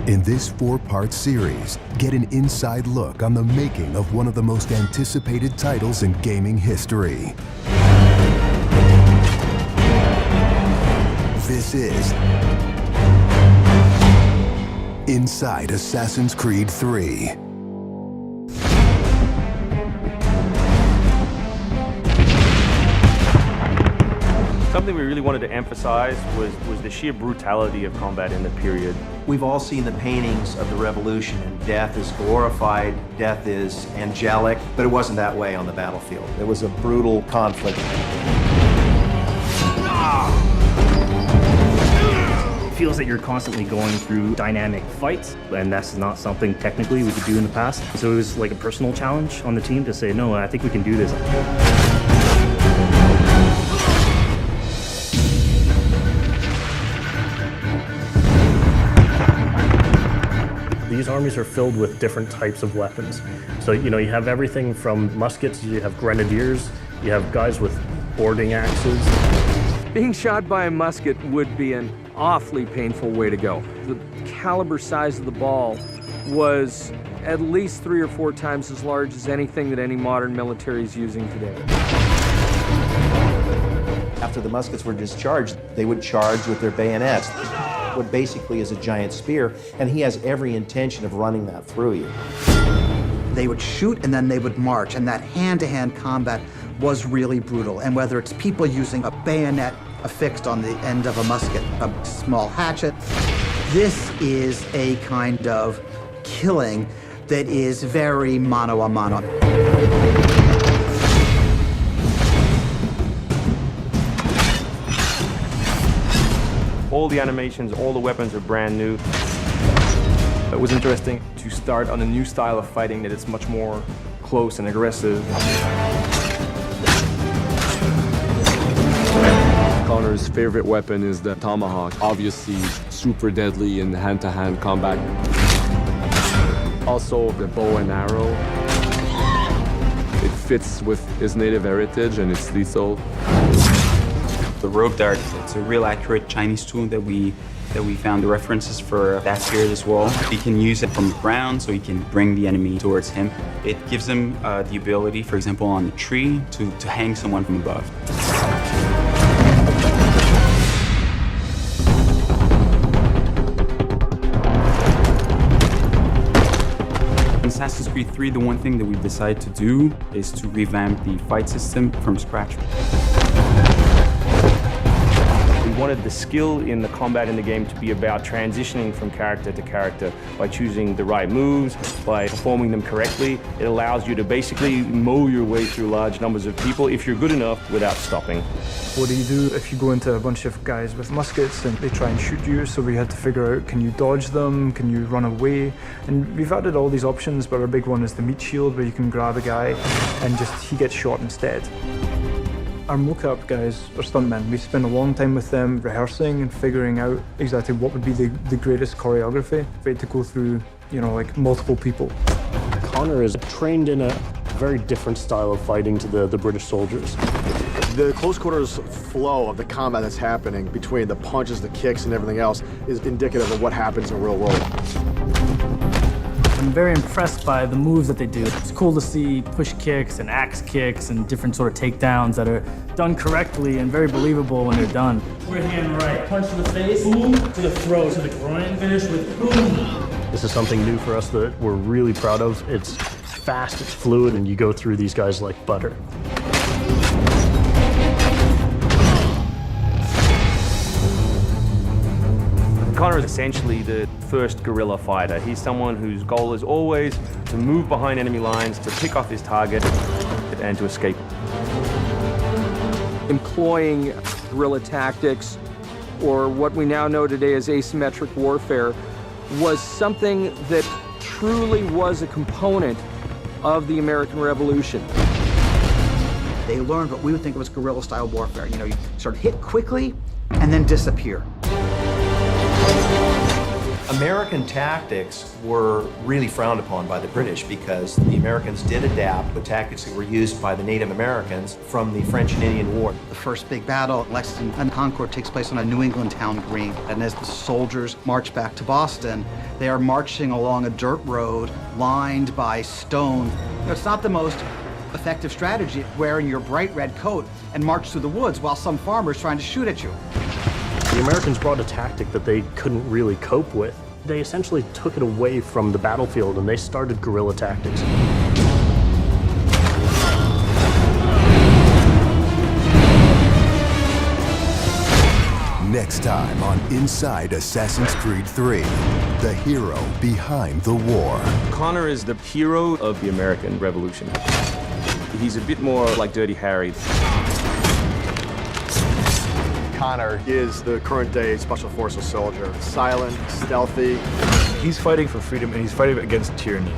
In this 4-part series, get an inside look on the making of one of the most anticipated titles in gaming history. This is Inside Assassin's Creed 3. Something we really wanted to emphasize was the sheer brutality of combat in the period. We've all seen the paintings of the Revolution, and death is glorified, death is angelic, but it wasn't that way on the battlefield. It was a brutal conflict. It feels that you're constantly going through dynamic fights, and that's not something technically we could do in the past. So it was like a personal challenge on the team to say, no, I think we can do this. These armies are filled with different types of weapons. So, you have everything from muskets, you have grenadiers, you have guys with boarding axes. Being shot by a musket would be an awfully painful way to go. The caliber size of the ball was at least 3 or 4 times as large as anything that any modern military is using today. After the muskets were discharged, they would charge with their bayonets. What basically is a giant spear, and he has every intention of running that through you. They would shoot and then they would march, and that hand-to-hand combat was really brutal. And whether it's people using a bayonet affixed on the end of a musket, a small hatchet, this is a kind of killing that is very mano a mano. All the animations, all the weapons are brand new. It was interesting to start on a new style of fighting that is much more close and aggressive. Connor's favorite weapon is the tomahawk, obviously super deadly in hand-to-hand combat. Also the bow and arrow. It fits with his native heritage and it's lethal. The rope dart, it's a real accurate Chinese tool that we found the references for that period as well. He can use it from the ground, so he can bring the enemy towards him. It gives him the ability, for example, on a tree, to hang someone from above. In Assassin's Creed 3, the one thing that we decided to do is to revamp the fight system from scratch. We wanted the skill in the combat in the game to be about transitioning from character to character by choosing the right moves, by performing them correctly. It allows you to basically mow your way through large numbers of people if you're good enough without stopping. What do you do if you go into a bunch of guys with muskets and they try and shoot you? So we had to figure out, can you dodge them? Can you run away? And we've added all these options, but our big one is the meat shield, where you can grab a guy and he gets shot instead. Our mocap guys are stuntmen. We spend a long time with them rehearsing and figuring out exactly what would be the greatest choreography for it to go through, like multiple people. Connor is trained in a very different style of fighting to the British soldiers. The close quarters flow of the combat that's happening between the punches, the kicks, and everything else is indicative of what happens in the real world. I'm very impressed by the moves that they do. It's cool to see push kicks and axe kicks and different sort of takedowns that are done correctly and very believable when they're done. We're hand right, punch to the face, boom, to the throat, to the groin, finish with boom. This is something new for us that we're really proud of. It's fast, it's fluid, and you go through these guys like butter. Connor is essentially the first guerrilla fighter. He's someone whose goal is always to move behind enemy lines, to pick off his target, and to escape. Employing guerrilla tactics, or what we now know today as asymmetric warfare, was something that truly was a component of the American Revolution. They learned what we would think was guerrilla-style warfare. You sort of hit quickly and then disappear. American tactics were really frowned upon by the British because the Americans did adapt the tactics that were used by the Native Americans from the French and Indian War. The first big battle, Lexington and Concord, takes place on a New England town green. And as the soldiers march back to Boston, they are marching along a dirt road lined by stone. It's not the most effective strategy, wearing your bright red coat and march through the woods while some farmer's trying to shoot at you. The Americans brought a tactic that they couldn't really cope with. They essentially took it away from the battlefield and they started guerrilla tactics. Next time on Inside Assassin's Creed 3, the hero behind the war. Connor is the hero of the American Revolution. He's a bit more like Dirty Harry. Connor is the current day Special Forces soldier. Silent, stealthy. He's fighting for freedom and he's fighting against tyranny.